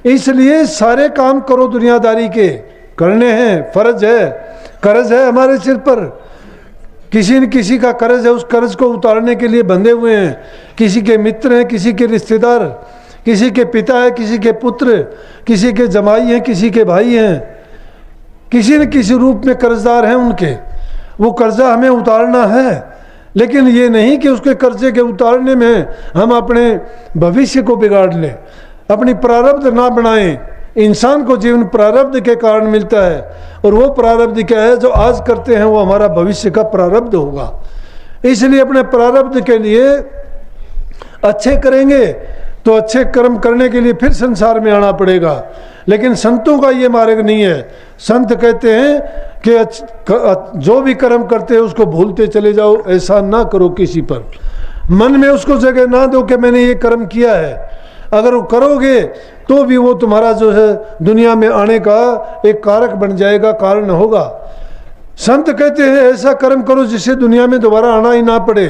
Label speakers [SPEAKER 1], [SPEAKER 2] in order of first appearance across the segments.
[SPEAKER 1] इसलिए सारे काम करो दुनियादारी के, करने हैं, फर्ज है, कर्ज है हमारे सिर पर। किसी न किसी का कर्ज है, उस कर्ज को उतारने के लिए बंधे हुए हैं। किसी के मित्र हैं, किसी के रिश्तेदार, किसी के पिता है, किसी के पुत्र, किसी के जमाई हैं, किसी के भाई हैं, किसी न किसी रूप में कर्जदार हैं उनके। वो कर्जा हमें उतारना है, लेकिन ये नहीं कि उसके कर्जे के उतारने में हम अपने भविष्य को बिगाड़ लें, अपनी प्रारब्ध ना बनाएं। इंसान को जीवन प्रारब्ध के कारण मिलता है, और वो प्रारब्ध क्या है? जो आज करते हैं वो हमारा भविष्य का प्रारब्ध होगा। इसलिए अपने प्रारब्ध के लिए अच्छे करेंगे तो अच्छे कर्म करने के लिए फिर संसार में आना पड़ेगा। लेकिन संतों का ये मार्ग नहीं है। संत कहते हैं कि जो भी कर्म करते हैं उसको भूलते चले जाओ, ऐसा ना करो किसी पर। मन में उसको जगह ना दो कि मैंने ये कर्म किया है। अगर वो करोगे तो भी वो तुम्हारा जो है दुनिया में आने का एक कारक बन जाएगा, कारण होगा। संत कहते हैं ऐसा कर्म करो जिससे दुनिया में दोबारा आना ही ना पड़े।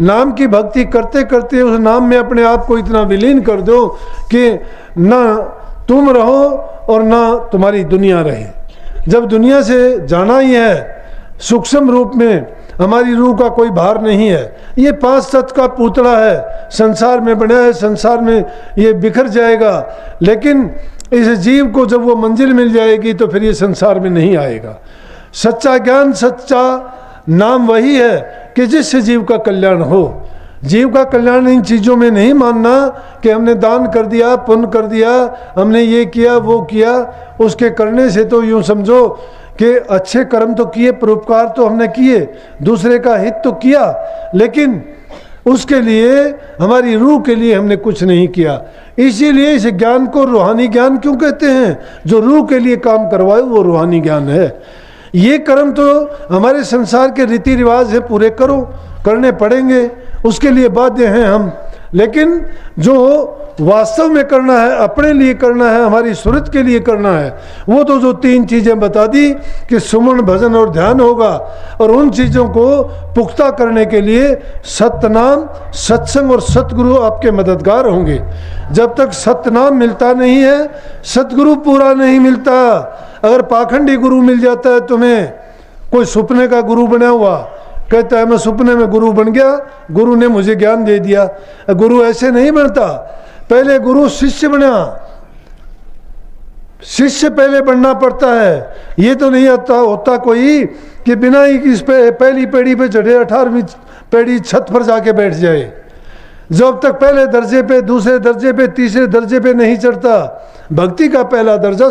[SPEAKER 1] नाम की भक्ति करते करते उस नाम में अपने आप को इतना विलीन कर दो कि ना तुम रहो और ना तुम्हारी दुनिया रहे। जब दुनिया से जाना ही है, सूक्ष्म रूप में हमारी रूह का कोई भार नहीं है। ये 5 तत्व का पुतला है, संसार में बना है, संसार में ये बिखर जाएगा। लेकिन इस जीव को जब वो मंजिल मिल जाएगी तो फिर ये संसार में नहीं आएगा। सच्चा ज्ञान, सच्चा नाम वही है कि जिससे जीव का कल्याण हो। जीव का कल्याण इन चीज़ों में नहीं मानना कि हमने दान कर दिया, पुण्य कर दिया, हमने ये किया वो किया। उसके करने से तो यूँ समझो कि अच्छे कर्म तो किए, परोपकार तो हमने किए, दूसरे का हित तो किया, लेकिन उसके लिए हमारी रूह के लिए हमने कुछ नहीं किया। इसीलिए इस ज्ञान को रूहानी ज्ञान क्यों कहते हैं? जो रूह के लिए काम करवाए वो रूहानी ज्ञान है। ये कर्म तो हमारे संसार के रीति रिवाज है, पूरे करो, करने पड़ेंगे, उसके लिए बाध्य हैं हम। लेकिन जो वास्तव में करना है, अपने लिए करना है, हमारी सुरत के लिए करना है, वो तो जो 3 चीज़ें बता दी कि सुमन, भजन और ध्यान होगा। और उन चीज़ों को पुख्ता करने के लिए सतनाम, सत्संग और सतगुरु आपके मददगार होंगे। जब तक सतनाम मिलता नहीं है, सतगुरु पूरा नहीं मिलता। अगर पाखंडी गुरु मिल जाता है तुम्हें, कोई सपने का गुरु बना हुआ, कहता है मैं सपने में गुरु बन गया, गुरु ने मुझे ज्ञान दे दिया। गुरु ऐसे नहीं बनता। पहले गुरु शिष्य बना, शिष्य पहले बनना पड़ता है। ये तो नहीं होता कोई कि बिना ही इस पहली पीढ़ी पे चढ़े 18वीं पीढ़ी छत पर जाके बैठ जाए। जब तक पहले दर्जे पे, दूसरे दर्जे पे, तीसरे दर्जे पे नहीं चढ़ता। भक्ति का पहला दर्जा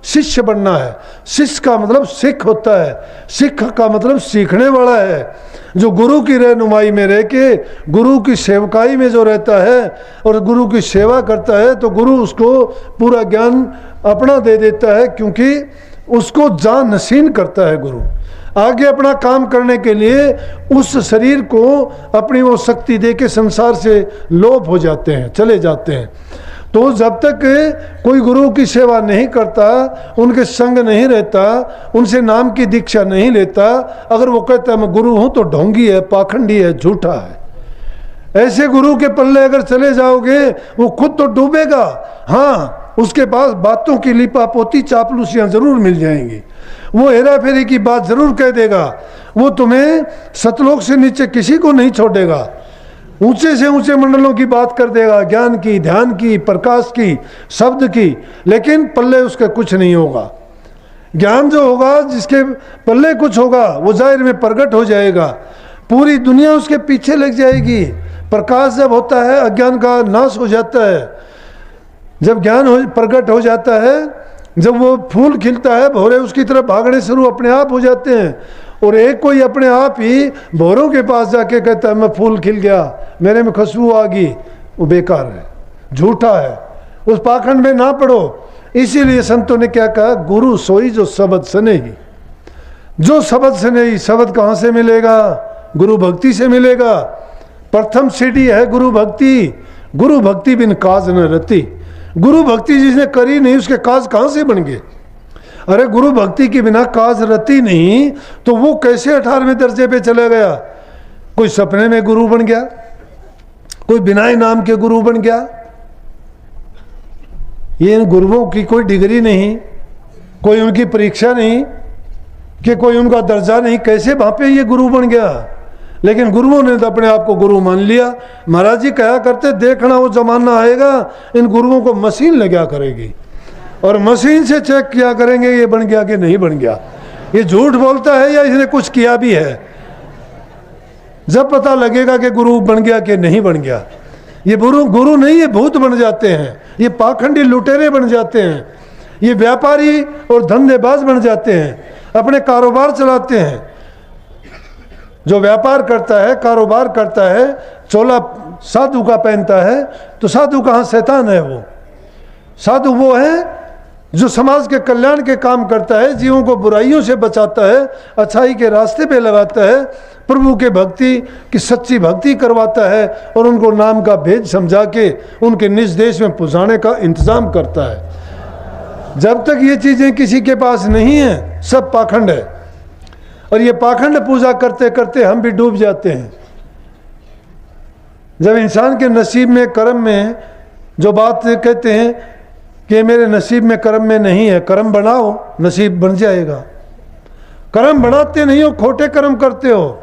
[SPEAKER 1] शिष्य बनना है। शिष्य का मतलब सिख होता है, सिख का मतलब सीखने वाला है, जो गुरु की रहनुमाई में रह के गुरु की सेवकाई में जो रहता है और गुरु की सेवा करता है, तो गुरु उसको पूरा ज्ञान अपना दे देता है, क्योंकि उसको जान नसीन करता है गुरु। आगे अपना काम करने के लिए उस शरीर को अपनी वो शक्ति दे के संसार से लोप हो जाते हैं, चले जाते हैं। तो जब तक कोई गुरु की सेवा नहीं करता, उनके संग नहीं रहता, उनसे नाम की दीक्षा नहीं लेता, अगर वो कहता है मैं गुरु हूँ, तो ढोंगी है, पाखंडी है, झूठा है। ऐसे गुरु के पल्ले अगर चले जाओगे, वो खुद तो डूबेगा। हाँ, उसके पास बातों की लिपापोती, चापलूसियाँ जरूर मिल जाएंगी। वो हेरा फेरी की बात जरूर कह देगा। वो तुम्हें सतलोक से नीचे किसी को नहीं छोड़ेगा। ऊंचे से ऊंचे मंडलों की बात कर देगा, ज्ञान की, ध्यान की, प्रकाश की, शब्द की, लेकिन पल्ले उसका कुछ नहीं होगा। ज्ञान जो होगा, जिसके पल्ले कुछ होगा, वो जाहिर में प्रकट हो जाएगा। पूरी दुनिया उसके पीछे लग जाएगी। प्रकाश जब होता है, अज्ञान का नाश हो जाता है। जब ज्ञान प्रकट हो जाता है, जब वो फूल खिलता है, भौरे उसकी तरफ भागने शुरू अपने आप हो जाते हैं। और एक कोई अपने आप ही भौरों के पास जाके कहता है मैं फूल खिल गया, मेरे में खुशबू आ गई, वो बेकार है, झूठा है। उस पाखंड में ना पड़ो। इसीलिए संतों ने क्या कहा? गुरु सोई जो शब्द सने ही। जो शब्द सने ही, शब्द कहाँ से मिलेगा? गुरु भक्ति से मिलेगा। प्रथम सीढ़ी है गुरु भक्ति। गुरु भक्ति बिन काज न रति। गुरु भक्ति जिसने करी नहीं, उसके काज कहाँ से बन गए? अरे गुरु भक्ति के बिना काज रती नहीं, तो वो कैसे 18वें दर्जे पे चला गया? कोई सपने में गुरु बन गया, कोई बिना नाम के गुरु बन गया। ये इन गुरुओं की कोई डिग्री नहीं, कोई उनकी परीक्षा नहीं, कि कोई उनका दर्जा नहीं, कैसे वहाँ पे ये गुरु बन गया। लेकिन गुरुओं ने तो अपने आप को गुरु मान लिया। महाराज जी कहा करते, देखना वो जमाना आएगा इन गुरुओं को मशीन लगा करेगी और मशीन से चेक किया करेंगे ये बन गया कि नहीं बन गया, ये झूठ बोलता है या इसने कुछ किया भी है। जब पता लगेगा कि गुरु बन गया कि नहीं बन गया। ये गुरु नहीं, ये भूत बन जाते हैं, ये पाखंडी लुटेरे बन जाते हैं, ये व्यापारी और धंधेबाज बन जाते हैं, अपने कारोबार चलाते हैं। जो व्यापार करता है, कारोबार करता है, चोला साधु का पहनता है, तो साधु कहाँ, शैतान है वो। साधु वो है जो समाज के कल्याण के काम करता है, जीवों को बुराइयों से बचाता है, अच्छाई के रास्ते पे लगाता है, प्रभु के भक्ति की सच्ची भक्ति करवाता है और उनको नाम का भेद समझा के उनके निज देश में पहुँचाने का इंतजाम करता है। जब तक ये चीज़ें किसी के पास नहीं है, सब पाखंड है। और ये पाखंड पूजा करते करते हम भी डूब जाते हैं। जब इंसान के नसीब में, कर्म में जो बात कहते हैं कि मेरे नसीब में कर्म में नहीं है, कर्म बनाओ, नसीब बन जाएगा। कर्म बनाते नहीं हो, खोटे कर्म करते हो।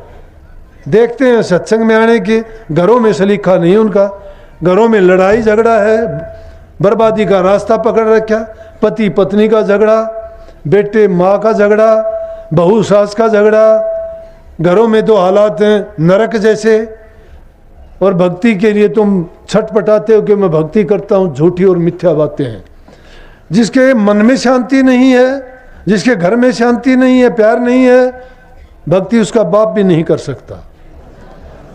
[SPEAKER 1] देखते हैं सत्संग में आने के, घरों में सलीका नहीं उनका, घरों में लड़ाई झगड़ा है, बर्बादी का रास्ता पकड़ रखा, पति पत्नी का झगड़ा, बेटे माँ का झगड़ा, बहू सास का झगड़ा, घरों में तो हालात हैं नरक जैसे। और भक्ति के लिए तुम छटपटाते हो कि मैं भक्ति करता हूँ, झूठी और मिथ्या बातें हैं। जिसके मन में शांति नहीं है, जिसके घर में शांति नहीं है, प्यार नहीं है, भक्ति उसका बाप भी नहीं कर सकता।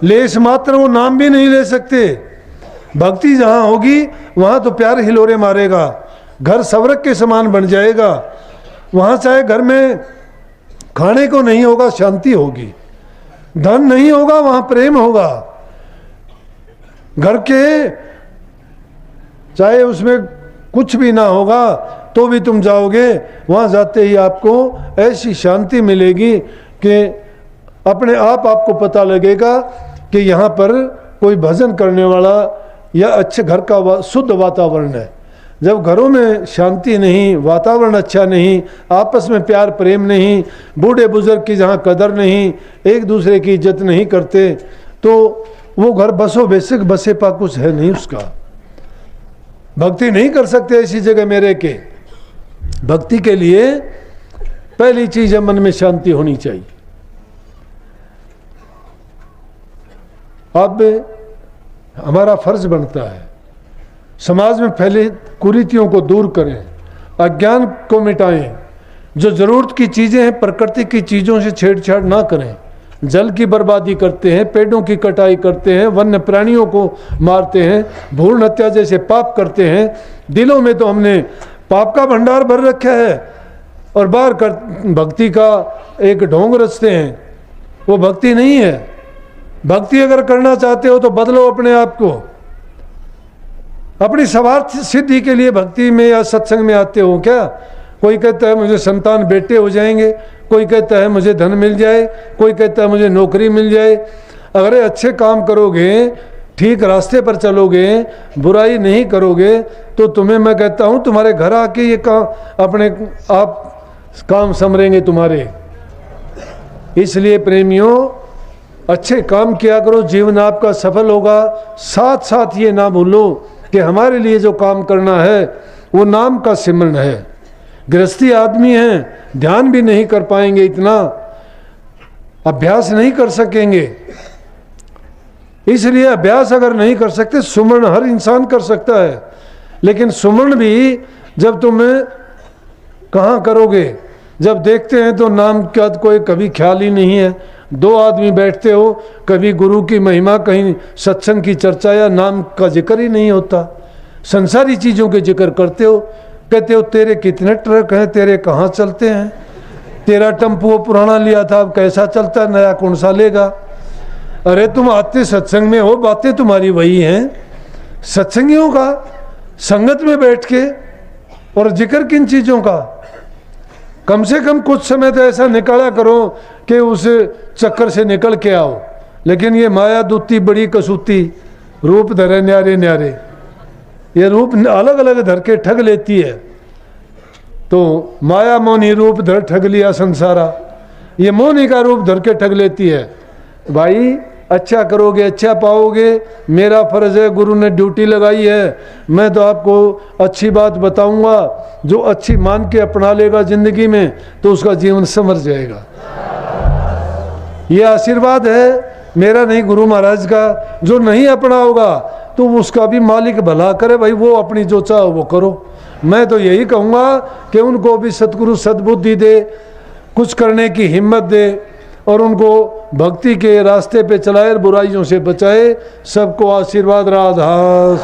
[SPEAKER 1] लेस मात्र वो नाम भी नहीं ले सकते। भक्ति जहाँ होगी वहाँ तो प्यार हिलोरे मारेगा, घर सवरक के समान बन जाएगा। वहाँ चाहे घर में खाने को नहीं होगा, शांति होगी। धन नहीं होगा, वहाँ प्रेम होगा। घर के चाहे उसमें कुछ भी ना होगा तो भी तुम जाओगे, वहाँ जाते ही आपको ऐसी शांति मिलेगी कि अपने आप आपको पता लगेगा कि यहाँ पर कोई भजन करने वाला या अच्छे घर का शुद्ध वातावरण है। जब घरों में शांति नहीं, वातावरण अच्छा नहीं, आपस में प्यार प्रेम नहीं, बूढ़े बुजुर्ग की जहाँ कदर नहीं, एक दूसरे की इज्जत नहीं करते, तो वो घर बसो बेसिक बसे पा कुछ है नहीं उसका। भक्ति नहीं कर सकते ऐसी जगह मेरे के। भक्ति के लिए पहली चीज है मन में शांति होनी चाहिए। अब हमारा फर्ज बनता है समाज में फैले कुरीतियों को दूर करें, अज्ञान को मिटाएं, जो जरूरत की चीजें हैं प्रकृति की चीजों से छेड़छाड़ ना करें। जल की बर्बादी करते हैं, पेड़ों की कटाई करते हैं, वन्य प्राणियों को मारते हैं, भ्रूण हत्या जैसे पाप करते हैं। दिलों में तो हमने पाप का भंडार भर रखा है और बाहर कर भक्ति का एक ढोंग रचते हैं। वो भक्ति नहीं है। भक्ति अगर करना चाहते हो तो बदलो अपने आप को। अपनी स्वार्थ सिद्धि के लिए भक्ति में या सत्संग में आते हो क्या? कोई कहता है मुझे संतान बेटे हो जाएंगे, कोई कहता है मुझे धन मिल जाए, कोई कहता है मुझे नौकरी मिल जाए। अगर अच्छे काम करोगे, ठीक रास्ते पर चलोगे, बुराई नहीं करोगे, तो तुम्हें मैं कहता हूँ तुम्हारे घर आके ये काम अपने आप काम संवरेंगे तुम्हारे। इसलिए प्रेमियों, अच्छे काम किया करो, जीवन आपका सफल होगा। साथ साथ ये ना भूलो कि हमारे लिए जो काम करना है वो नाम का सिमरन है। गृहस्थी आदमी हैं, ध्यान भी नहीं कर पाएंगे, इतना अभ्यास नहीं कर सकेंगे। इसलिए अभ्यास अगर नहीं कर सकते, सुमरण हर इंसान कर सकता है, लेकिन सुमरण भी जब तुम कहाँ करोगे? जब देखते हैं तो नाम का कोई कभी ख्याल ही नहीं है। दो आदमी बैठते हो, कभी गुरु की महिमा, कहीं सत्संग की चर्चा या नाम का जिक्र ही नहीं होता। संसारी चीज़ों के जिक्र करते हो, कहते हो तेरे कितने ट्रक हैं, तेरे कहाँ चलते हैं, तेरा टेम्पो पुराना लिया था अब कैसा चलता है, नया कौन सा लेगा। अरे तुम आते सत्संग में हो, बातें तुम्हारी वही हैं सत्संगियों का, संगत में बैठ के, और जिक्र किन चीज़ों का? कम से कम कुछ समय तो ऐसा निकाला करो कि उस चक्कर से निकल के आओ। लेकिन ये माया दूती बड़ी कसूती, रूप धरे न्यारे न्यारे, ये रूप अलग अलग धर के ठग लेती है। तो माया मोनी रूप धर ठग लिया संसारा, ये मोनी का रूप धर के ठग लेती है। भाई अच्छा करोगे अच्छा पाओगे, मेरा फर्ज है, गुरु ने ड्यूटी लगाई है, मैं तो आपको अच्छी बात बताऊंगा। जो अच्छी मान के अपना लेगा जिंदगी में तो उसका जीवन संवर जाएगा। ये आशीर्वाद है मेरा नहीं, गुरु महाराज का। जो नहीं अपना होगा तो उसका भी मालिक भला करे भाई, वो अपनी जो चाहो वो करो। मैं तो यही कहूँगा कि उनको भी सतगुरु सद्बुद्धि दे, कुछ करने की हिम्मत दे और उनको भक्ति के रास्ते पे चलाए, बुराइयों से बचाए। सबको आशीर्वाद। राधा।